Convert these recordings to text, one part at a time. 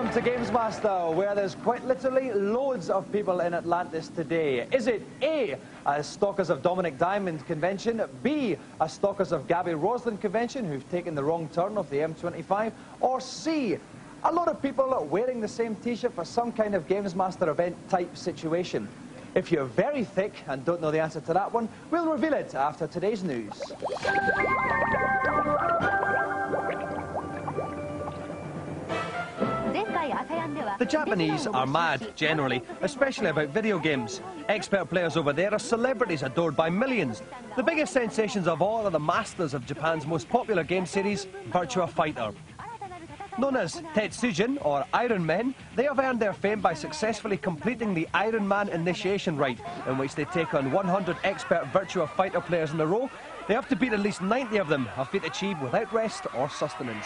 Welcome to Gamesmaster, where there's quite literally loads of people in Atlantis today. Is it A, a Stalkers of Dominic Diamond convention, B, a Stalkers of Gabby Roslin convention who've taken the wrong turn off the M25, or C, a lot of people wearing the same t-shirt for some kind of Gamesmaster event type situation? If you're very thick and don't know the answer to that one, we'll reveal it after today's news. The Japanese are mad, generally, especially about video games. Expert players over there are celebrities adored by millions. The biggest sensations of all are the masters of Japan's most popular game series, Virtua Fighter. Known as Tetsujin, or Iron Men, they have earned their fame by successfully completing the Iron Man initiation rite, in which they take on 100 expert Virtua Fighter players in a row. They have to beat at least 90 of them, a feat achieved without rest or sustenance.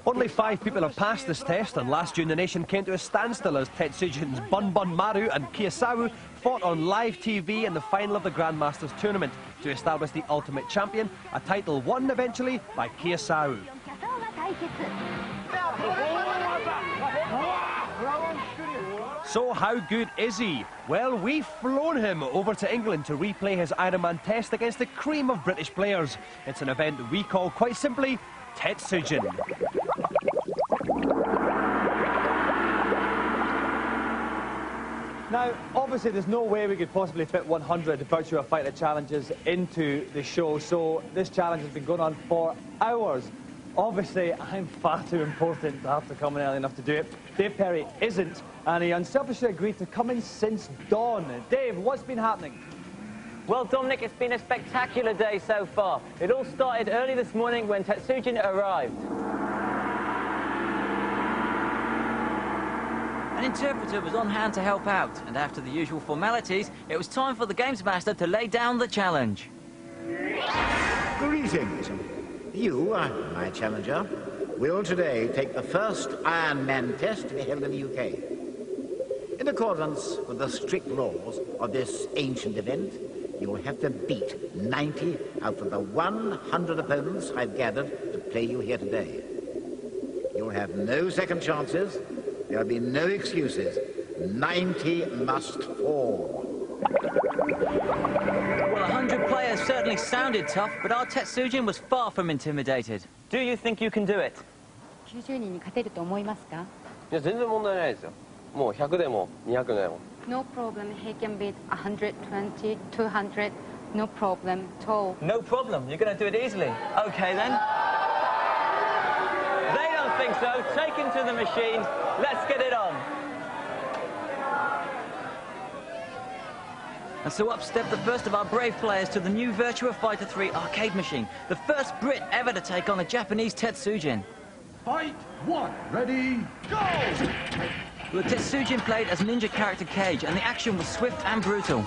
Only 5 people have passed this test, and last June the nation came to a standstill as Tetsujin's Bun Bun Maru and Kiyosawa fought on live TV in the final of the Grandmasters tournament to establish the Ultimate Champion, a title won eventually by Kiyosawa. So how good is he? Well, we've flown him over to England to replay his Iron Man test against the cream of British players. It's an event we call quite simply Tetsujin. Now, obviously there's no way we could possibly fit 100 Virtua Fighter challenges into the show, so this challenge has been going on for hours. Obviously, I'm far too important to have to come in early enough to do it. Dave Perry isn't, and he unselfishly agreed to come in since dawn. Dave, what's been happening? Well, Dominic, it's been a spectacular day so far. It all started early this morning when Tetsujin arrived. An interpreter was on hand to help out, and after the usual formalities, it was time for the Gamesmaster to lay down the challenge. Greetings. You, my challenger, will today take the first Iron Man test to be held in the UK. In accordance with the strict laws of this ancient event, you will have to beat 90 out of the 100 opponents I've gathered to play you here today. You'll have no second chances. There'll be no excuses. 90 must fall. Well, 100 players certainly sounded tough, but our Tetsujin was far from intimidated. Do you think you can do it? 90人に勝てると思いますか? いや全然問題ないですよ。もう100でも200でも。No problem. He can beat 120, 200. No problem at all. No problem. You're going to do it easily. Okay, then. They don't think so. Take him to the machine. Let's get it on. And so up stepped the first of our brave players to the new Virtua Fighter 3 arcade machine, the first Brit ever to take on a Japanese Tetsujin. Fight 1. Ready, go! The Tetsujin played as ninja character Cage, and the action was swift and brutal.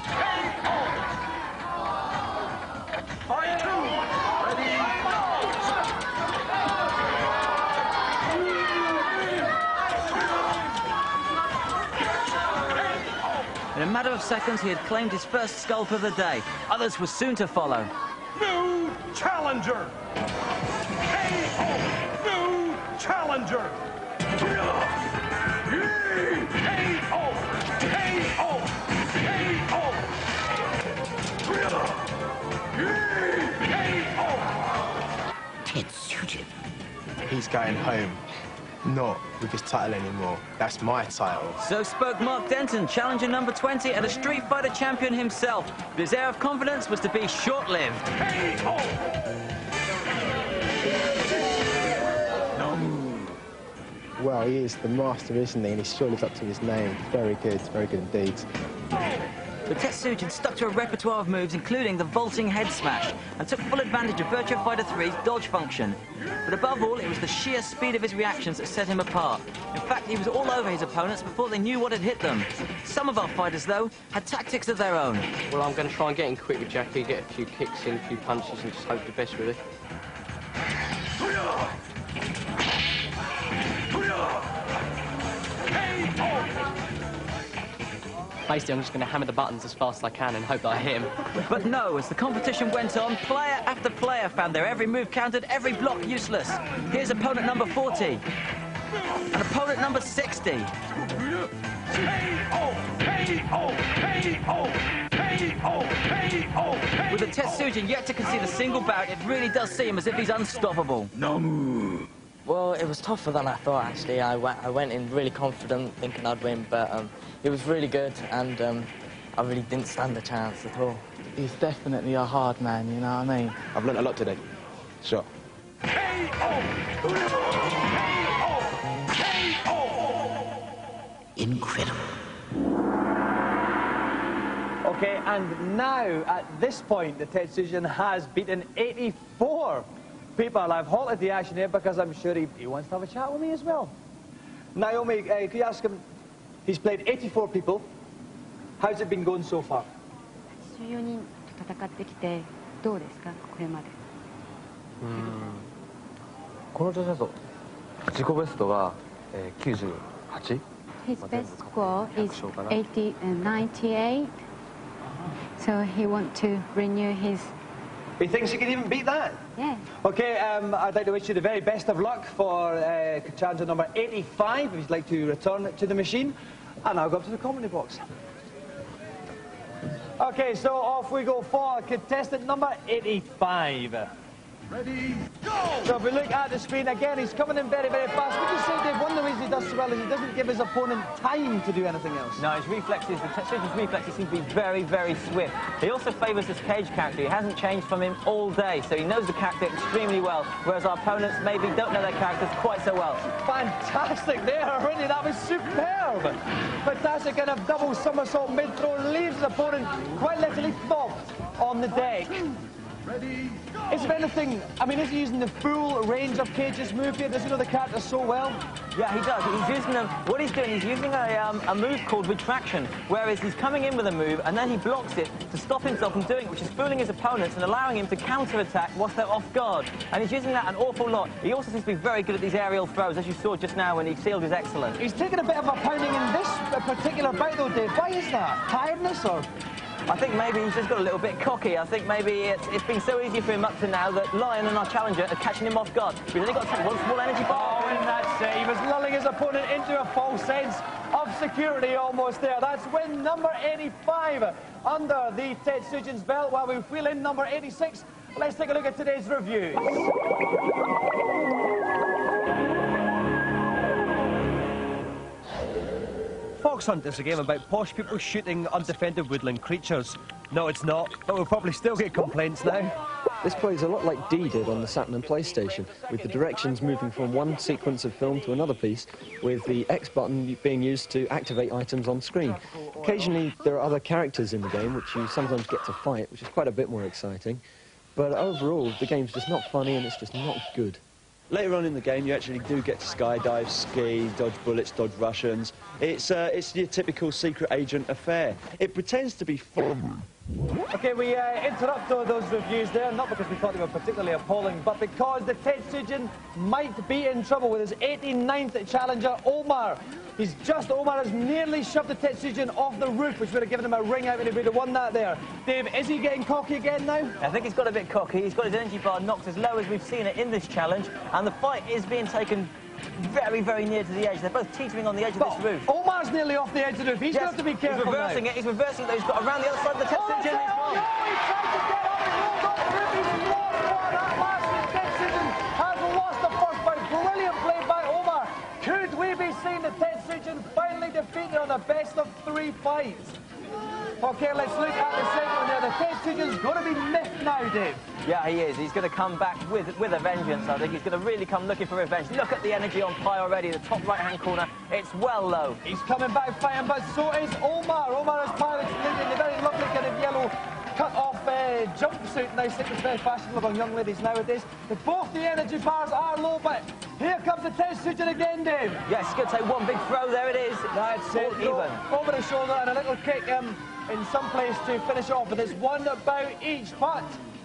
Fight 2. Ready, go! In a matter of seconds, he had claimed his first scalp of the day. Others were soon to follow. New challenger! New challenger! Tetsujin. He's going home. Not with his title anymore. That's my title. So spoke Mark Denton, challenger number 20 and a Street Fighter champion himself. But his air of confidence was to be short-lived. Well, he is the master, isn't he? And he sure lives up to his name. Very good indeed. The Tetsujin stuck to a repertoire of moves, including the vaulting head smash, and took full advantage of Virtua Fighter 3's dodge function. But above all, it was the sheer speed of his reactions that set him apart. In fact, he was all over his opponents before they knew what had hit them. Some of our fighters, though, had tactics of their own. Well, I'm going to try and get in quick with Jackie, get a few kicks in, a few punches, and just hope for the best, really. Basically, I'm just going to hammer the buttons as fast as I can and hope that I hit him. But no, as the competition went on, player after player found their every move counted, every block useless. Here's opponent number 40. And opponent number 60. With the Tetsujin yet to concede a single bout, it really does seem as if he's unstoppable. Well, it was tougher than I thought, actually. I went in really confident, thinking I'd win, but it was really good, and I really didn't stand a chance at all. He's definitely a hard man, you know what I mean? I've learnt a lot today. Sure. Incredible. Okay, and now, at this point, the Tetsujin has beaten 84 people. I've halted the action here because I'm sure he wants to have a chat with me as well. Naomi, could you ask him, he's played 84 people. How's it been going so far? 14人と戦ってきてどうですかこれまで。この調子だと自己ベストが98。 His best score is 98, so he wants to renew his. He thinks he can even beat that? Yeah. Okay, I'd like to wish you the very best of luck for challenger number 85, if you'd like to return to the machine. And I'll go up to the commentary box. Okay, so off we go for contestant number 85. Ready, go! So if we look at the screen again, he's coming in very, very fast. Would you say, Dave, one of the reasons he does so well is he doesn't give his opponent time to do anything else? No, his reflexes, the Tetsujin's reflexes seem to be very, very swift. He also favours this cage character. He hasn't changed from him all day, so he knows the character extremely well, whereas our opponents maybe don't know their characters quite so well. Fantastic there already, that was superb. Fantastic kind of double somersault mid-throw, leaves his opponent quite literally flopped on the deck. Ready, go! Is there anything, I mean, is he using the full range of Cage's move here? Does he know the character so well? Yeah, he does. He's using them. What he's doing, he's using a move called retraction, whereas he's coming in with a move and then he blocks it to stop himself from doing it, which is fooling his opponents and allowing him to counter-attack whilst they're off guard. And he's using that an awful lot. He also seems to be very good at these aerial throws, as you saw just now when he sealed his excellence. He's taken a bit of a pounding in this particular bout though, Dave. Why is that? Tiredness or? I think maybe he's just got a little bit cocky. I think maybe it's been so easy for him up to now that Lion and our challenger are catching him off guard. He's only got to take one small energy bar. Oh, and that's it. He was lulling his opponent into a false sense of security almost there. That's win number 85 under the Tetsujin's belt while we wheel in number 86. Let's take a look at today's reviews. Fox Hunt is a game about posh people shooting undefended woodland creatures. No, it's not, but we'll probably still get complaints now. This plays a lot like D did on the Saturn and PlayStation, with the directions moving from one sequence of film to another piece, with the X button being used to activate items on screen. Occasionally there are other characters in the game which you sometimes get to fight, which is quite a bit more exciting. But overall, the game's just not funny and it's just not good. Later on in the game, you actually do get to skydive, ski, dodge bullets, dodge Russians. It's your typical secret agent affair. It pretends to be fun. Okay, we interrupt all those reviews there, not because we thought they were particularly appalling, but because the Tetsujin might be in trouble with his 89th challenger, Omar. Omar has nearly shoved the Tetsujin off the roof, which would have given him a ring out if he'd have won that there. Dave, is he getting cocky again now? I think he's got a bit cocky. He's got his energy bar knocked as low as we've seen it in this challenge, and the fight is being taken very, very near to the edge. They're both teetering on the edge of this roof. Omar's nearly off the edge of the roof. He's got to be careful. He's reversing it. He's reversing it. He's got around the other side of the Tetsujin. Oh, no, he tried to get up. He rolled off the roof. He's lost one at last. The Tetsujin has lost the first fight. Brilliant play by Omar. Could we be seeing the Tetsujin finally defeated on a best-of-3 fights? Okay, let's look at the second one there. The Tetsujin's going to be miffed now, Dave. Yeah, he is. He's going to come back with a vengeance, I think. He's going to really come looking for revenge. Look at the energy on Pi already, the top right-hand corner. It's well low. He's coming back fighting, but so is Omar. Omar is piloting in the very lovely kind of yellow cut-off jumpsuit. Nice thing, it's very fashionable on young ladies nowadays. Both the energy bars are low, but here comes the Tetsujin again, Dave. Yes, he's going to take one big throw. There it is. That's it. Even. Over the shoulder and a little kick in some place to finish off with. It's one bout each, but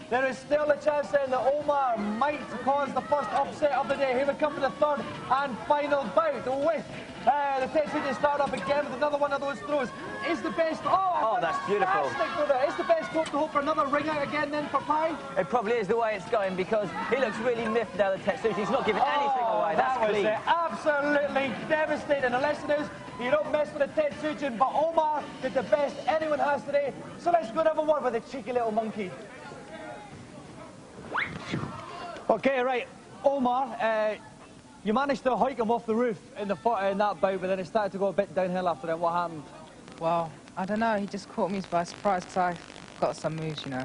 There is still a chance then that Omar might cause the first upset of the day. He would come for the third and final bout with the Tetsuji start up again with another one of those throws. Is the best... Oh, that's beautiful. Is the best hope to hope for another ring out again then for Pai? It probably is the way it's going because he looks really miffed now, the Tetsuji. He's not giving anything away. That's that was clean. Absolutely devastating. The lesson is you don't mess with the Tetsujin, but Omar did the best anyone has today. So let's go and have a word with the cheeky little monkey. Okay, right. Omar, you managed to hike him off the roof in that bout, but then it started to go a bit downhill after that. What happened? Well, I don't know. He just caught me by surprise because I got some moves, you know.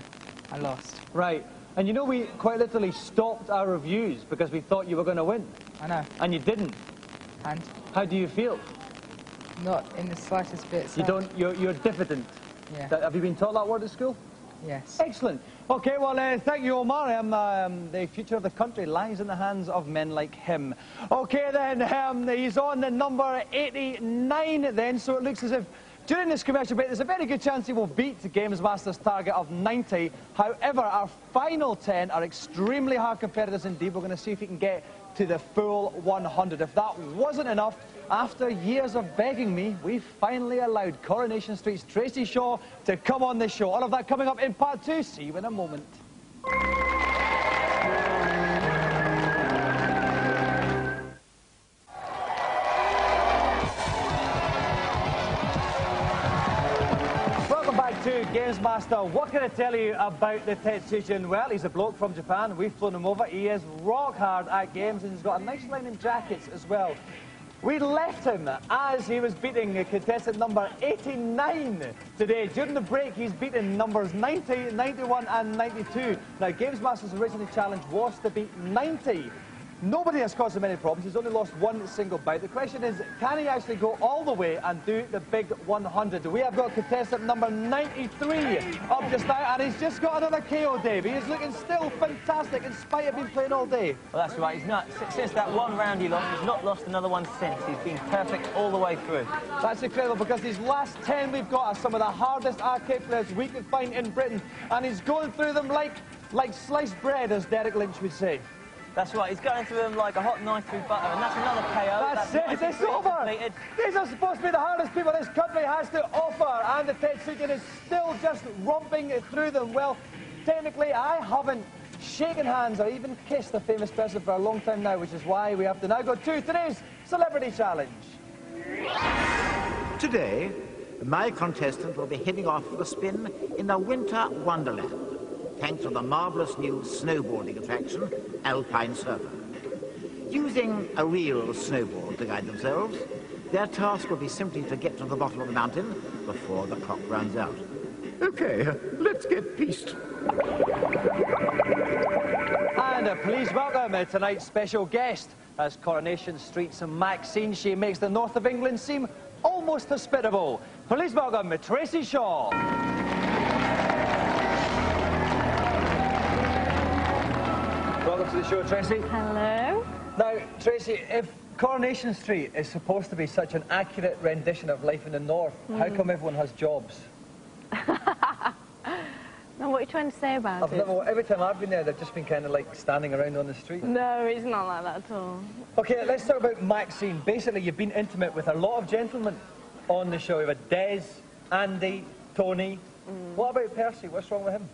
I lost. Right. And you know, we quite literally stopped our reviews because we thought you were going to win. I know. And you didn't. And? How do you feel? Not in the slightest bit. You don't. You're diffident. Yeah. Have you been taught that word at school? Yes. Excellent. Okay, well, thank you, Omar. The future of the country lies in the hands of men like him. Okay, then, he's on the number 89 then, so it looks as if during this commercial break, there's a very good chance he will beat the Gamesmaster's target of 90. However, our final 10 are extremely hard competitors indeed. We're going to see if he can get to the full 100. If that wasn't enough, after years of begging me, we finally allowed Coronation Street's Tracy Shaw to come on the show. All of that coming up in part 2. See you in a moment. Welcome back to Gamesmaster. What can I tell you about the Tetsujin? Well, he's a bloke from Japan. We've flown him over. He is rock hard at games and he's got a nice line in jackets as well. We left him as he was beating contestant number 89 today. During the break, he's beaten numbers 90, 91 and 92. Now, Gamesmaster's original challenge was to beat 90. Nobody has caused him any problems. He's only lost one single bout. The question is, can he actually go all the way and do the big 100? We have got contestant number 93 up just now, and he's just got another KO, Dave. He is looking still fantastic in spite of being playing all day. Well, that's right. He's not, since that one round he lost, he's not lost another one since. He's been perfect all the way through. That's incredible because these last 10 we've got are some of the hardest arcade players we could find in Britain, and he's going through them like sliced bread, as Derek Lynch would say. That's right, he's going through them like a hot knife through butter, and that's another KO. That's it, it's over! Completed. These are supposed to be the hardest people this country has to offer, and the Tetsujin is still just romping through them. Well, technically, I haven't shaken hands or even kissed a famous person for a long time now, which is why we have to now go to today's Celebrity Challenge. Today, my contestant will be heading off for a spin in a winter wonderland, thanks to the marvellous new snowboarding attraction, Alpine Surfer. Using a real snowboard to guide themselves, their task will be simply to get to the bottom of the mountain before the clock runs out. Okay, let's get pieced. And please welcome tonight's special guest. As Coronation Street's Maxine, she makes the north of England seem almost hospitable. Please welcome Tracy Shaw. Welcome to the show, Tracy. Hello. Now, Tracy, if Coronation Street is supposed to be such an accurate rendition of life in the north, how come everyone has jobs? Now, what are you trying to say about it? Every time I've been there, they've just been kind of like standing around on the street. No, it's not like that at all. Okay, let's talk about Maxine. Basically, you've been intimate with a lot of gentlemen on the show. You've had Des, Andy, Tony. What about Percy? What's wrong with him?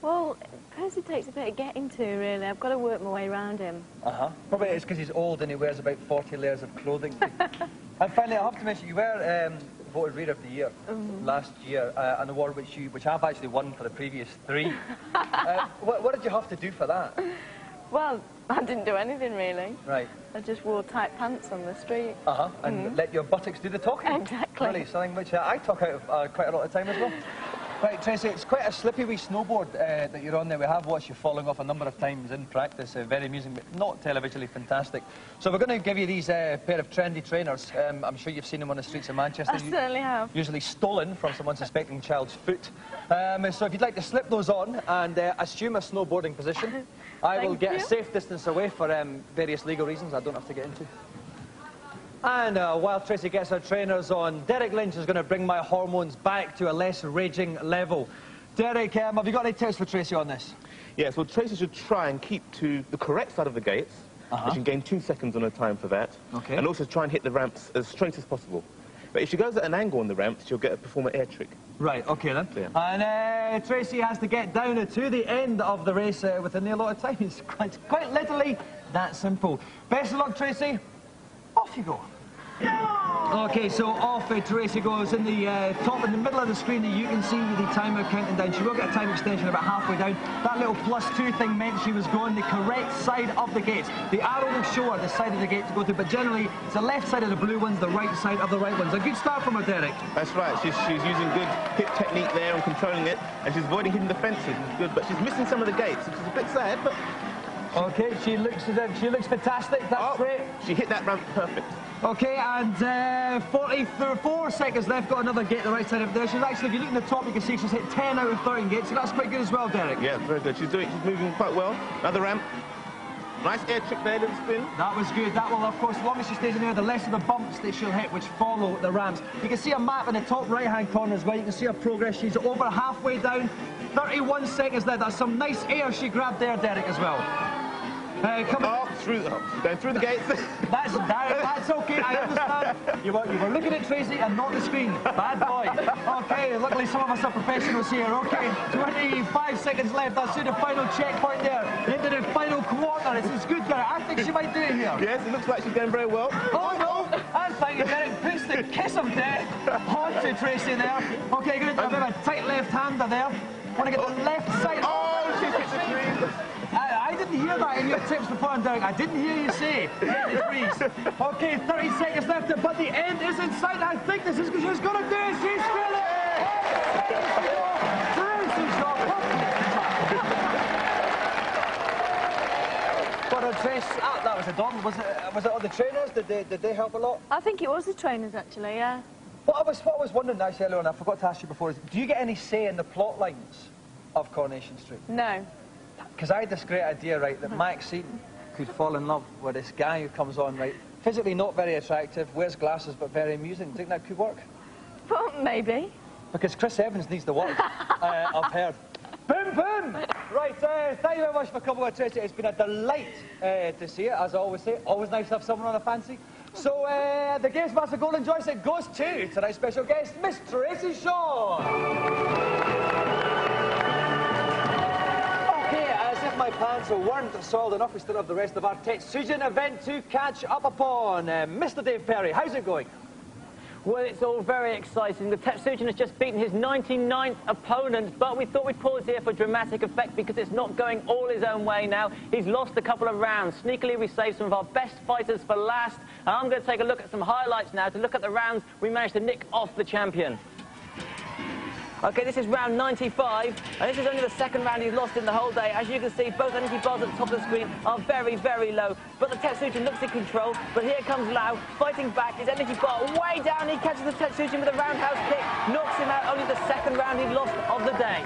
Well, Percy takes a bit of getting to, really. I've got to work my way around him. Probably it's because he's old and he wears about 40 layers of clothing. And finally, I have to mention, you were voted Reader of the Year last year, an award which I've actually won for the previous 3. What did you have to do for that? Well, I didn't do anything, really. Right. I just wore tight pants on the street. And let your buttocks do the talking. Exactly. Really, something which I talk out of quite a lot of time as well. Right, Tracy, it's quite a slippy wee snowboard that you're on there. We have watched you falling off a number of times in practice. Very amusing, but not televisively fantastic. So we're going to give you these pair of trendy trainers. I'm sure you've seen them on the streets of Manchester. I certainly have. Usually stolen from some unsuspecting child's foot. So if you'd like to slip those on and assume a snowboarding position, I will get a safe distance away for various legal reasons I don't have to get into. And while Tracy gets her trainers on, Derek Lynch is going to bring my hormones back to a less raging level. Derek, have you got any tips for Tracy on this? Yeah, so Tracy should try and keep to the correct side of the gates. She can gain 2 seconds on her time for that. Okay. And also try and hit the ramps as straight as possible. But if she goes at an angle on the ramps, she'll get a perform an air trick. Right, okay then. Yeah. And Tracy has to get down to the end of the race with a near lot of time. It's quite literally that simple. Best of luck, Tracy. Off you go. Okay, so off Tracy goes. In the top, in the middle of the screen, you can see the timer counting down. She will get a time extension about halfway down. That little +2 thing meant she was going the correct side of the gates. The arrow will show her the side of the gate to go to, but generally it's the left side of the blue ones, the right side of the right ones. A good start from her, Derek. That's right. She's using good hip technique there and controlling it, and she's avoiding hitting the fences. It's good, but she's missing some of the gates, which is a bit sad, but... Okay, she looks fantastic. That's great. She hit that ramp perfect. Okay, and 44 seconds left. Got another gate the right side of there. She's actually, if you look in the top, you can see she's hit 10 out of 13 gates, so that's quite good as well, Derek. Yeah, very good. She's moving quite well. Another ramp. Nice air trick there, little spin. That was good. That will, of course, as long as she stays in there, the less of the bumps that she'll hit, which follow the ramps. You can see a map in the top right-hand corner as well. You can see her progress. She's over halfway down. 31 seconds left. That's some nice air she grabbed there, Derek, as well. Going through the gates. That's okay, I understand. You were looking at Tracy and not the screen. Bad boy. Okay, luckily some of us are professionals here. Okay, 25 seconds left. That's the final checkpoint there. Into the final quarter. It's good, Derek. I think she might do it here. Yes, it looks like she's going very well. Oh, no. And thank you, Derek. Puts the kiss of death onto Tracy there. Okay, going to do a bit of a tight left-hander there. Want to get the left side. Oh, she's hit the trees. I didn't hear that in your tips before, Derek. I didn't hear you say Okay, 30 seconds left, but the end is in sight. I think this is she's going to do it. She's still it. That was a dog. Was it on the trainers? Did they help a lot? I think it was the trainers, actually, yeah. What I was wondering actually earlier on, I forgot to ask you before, is do you get any say in the plot lines of Coronation Street? No. Because I had this great idea, right, that Max Seaton could fall in love with this guy who comes on, right, physically not very attractive, wears glasses but very amusing. Do you think that could work? Well, maybe. Because Chris Evans needs the work, I've heard. Boom, boom! Right, thank you very much for coming with Tracy. It's been a delight to see it, as I always say. Always nice to have someone on a fancy. So, the Gamesmaster Golden Joystick goes to tonight's special guest, Miss Tracy Shaw. Okay, as if my pants weren't soiled enough, we still have the rest of our Tetsujin event to catch up upon. Mr. Dave Perry, how's it going? Well, it's all very exciting. The Tetsujin has just beaten his 99th opponent, but we thought we'd pause here for dramatic effect because it's not going all his own way now. He's lost a couple of rounds. Sneakily, we saved some of our best fighters for last. And I'm going to take a look at some highlights now to look at the rounds we managed to nick off the champion. Okay, this is round 95, and this is only the second round he's lost in the whole day. As you can see, both energy bars at the top of the screen are very, very low. But the Tetsujin looks in control, but here comes Lau, fighting back. His energy bar way down. He catches the Tetsujin with a roundhouse kick, knocks him out. Only the second round he's lost of the day.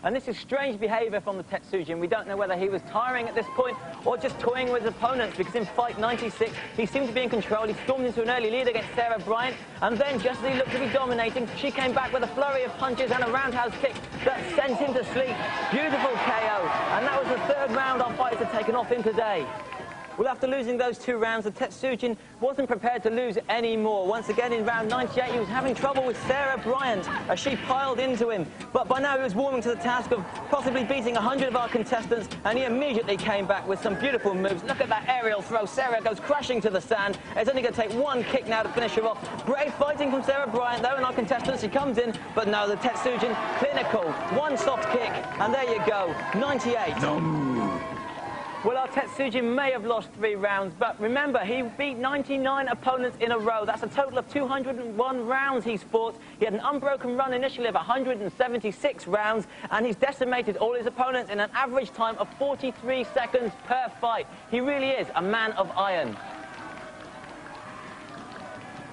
And this is strange behaviour from the Tetsujin. We don't know whether he was tiring at this point or just toying with his opponents, because in fight 96, he seemed to be in control. He stormed into an early lead against Sarah Bryant, and then, just as he looked to be dominating, she came back with a flurry of punches and a roundhouse kick that sent him to sleep. Beautiful KO. And that was the third round our fighters had taken off him today. Well, after losing those 2 rounds, the Tetsujin wasn't prepared to lose any more. Once again, in round 98, he was having trouble with Sarah Bryant as she piled into him. But by now, he was warming to the task of possibly beating 100 of our contestants, and he immediately came back with some beautiful moves. Look at that aerial throw. Sarah goes crashing to the sand. It's only going to take 1 kick now to finish her off. Brave fighting from Sarah Bryant, though, and our contestants. She comes in, but no, the Tetsujin, clinical. 1 soft kick, and there you go, 98. No. Well, our Tetsujin may have lost 3 rounds, but remember, he beat 99 opponents in a row. That's a total of 201 rounds he's fought. He had an unbroken run initially of 176 rounds, and he's decimated all his opponents in an average time of 43 seconds per fight. He really is a man of iron.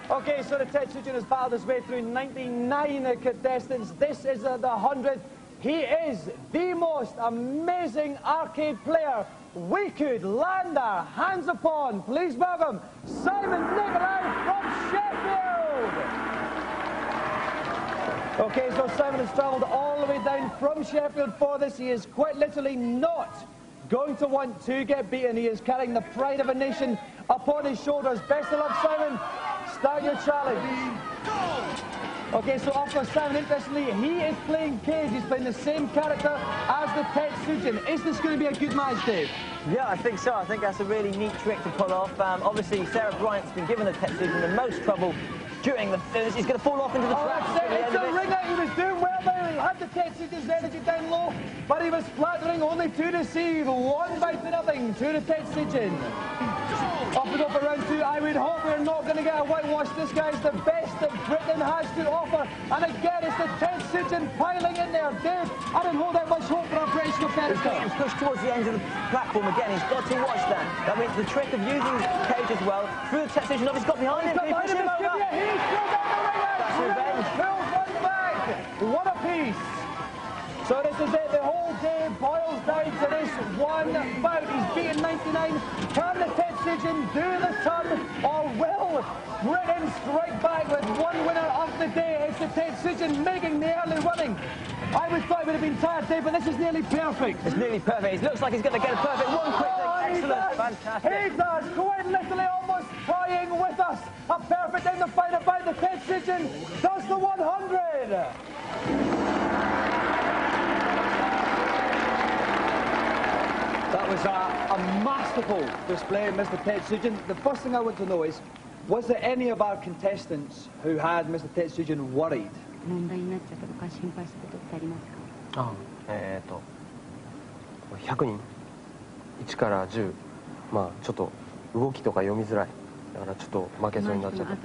Okay, so the Tetsujin has battled his way through 99 contestants. This is the 100th. He is the most amazing arcade player we could land our hands upon. Please welcome Simon Nicolai from Sheffield. Okay, so Simon has travelled all the way down from Sheffield for this. He is quite literally not going to want to get beaten. He is carrying the pride of a nation upon his shoulders. Best of luck, Simon. Start your challenge. Okay, so off goes Simon. Interestingly, he is playing Cage. He's playing the same character as the Tetsujin. Is this going to be a good match, Dave? Yeah, I think so. I think that's a really neat trick to pull off. Obviously, Sarah Bryant's been given the Tetsujin the most trouble during the... He's going to fall off into the trap. It's a ringer. He was doing well there. He had the Tetsujin's energy down low, but he was flattering only to receive. 1-0 to the Tetsujin. Off we go for round two. I would hope we're not going to get a whitewash. This guy's the best that Britain has to offer. And again, it's the Tetsujin piling in there. Dave, I don't hold out much hope for our British competitor. He's getting pushed towards the end of the platform again. He's got to watch that. That means the trick of using Cage as well. Through the Tetsujin, he's got behind him. He's still down the ringer. That's revenge. Pulls one back. What a piece. So this is it. The whole day boils down to this one bout. He's beaten 99. Can the Tetsujin do the turn, or will Britain strike back with one winner of the day? It's the Tetsujin making the early running. I would thought it would have been tired, Dave, but this is nearly perfect. It's nearly perfect. It looks like he's going to get a perfect one quick thing. Excellent. Fantastic. He does. Quite literally almost tying with us. A perfect in the final bout. The Tetsujin does the 100. That was a masterful display, Mr. Tetsujin. The first thing I want to know is, was there any of our contestants who had Mr. Tetsujin worried? 問題になっちゃったとか心配したことってありますか100人1から10まあちょっと動きとか読みづらいだからちょっと負けそうになっちゃった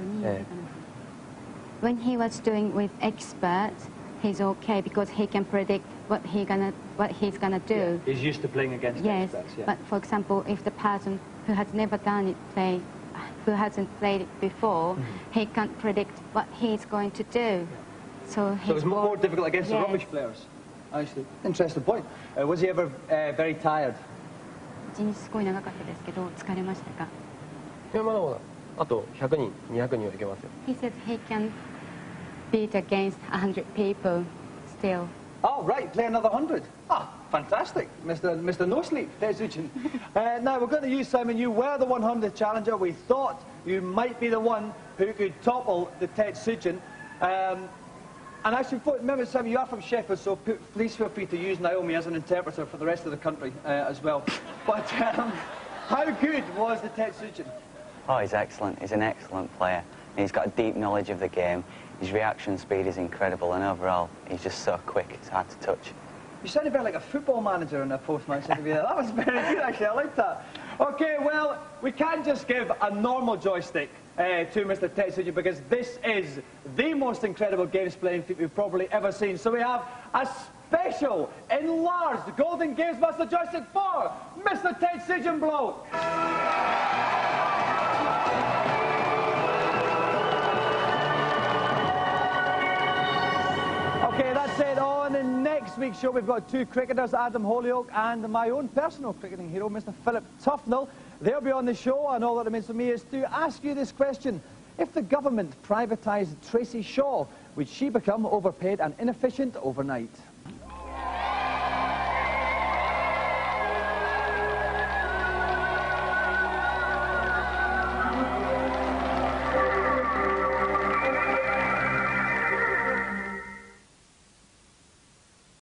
When he was doing with experts, he's okay because he can predict what he's gonna do. Yeah, he's used to playing against experts. Yeah. But for example, if the person who has never done it who hasn't played it before, he can't predict what he's going to do. So it's more difficult against the rubbish players. Actually, interesting point. Was he ever very tired? 一日すごい長かったですけど疲れましたか？いやまだまだあと100人200人はいけますよ He says he can beat against 100 people still. Oh, right, play another 100. Ah, fantastic, Mr. No Sleep, Tetsujin. Now, we're going to use, Simon, you were the 100 challenger. We thought you might be the one who could topple the Tetsujin. And actually, remember, Simon, you are from Sheffield, so please feel free to use Naomi as an interpreter for the rest of the country as well. But how good was the Tetsujin? Oh, he's excellent. He's an excellent player. And he's got a deep knowledge of the game. His reaction speed is incredible, and overall, he's just so quick, it's hard to touch. You sounded very like a football manager in a post-match interview. That was very good, actually. I like that. OK, well, we can't just give a normal joystick to Mr. Tetsujin because this is the most incredible games playing feat we've probably ever seen. So we have a special, enlarged Golden Gamesmaster joystick for Mr. Tetsujin Bloke. OK, that's it. On next week's show, we've got two cricketers, Adam Holyoke and my own personal cricketing hero, Mr. Philip Tufnell. They'll be on the show, and all that remains for me is to ask you this question. If the government privatised Tracy Shaw, would she become overpaid and inefficient overnight?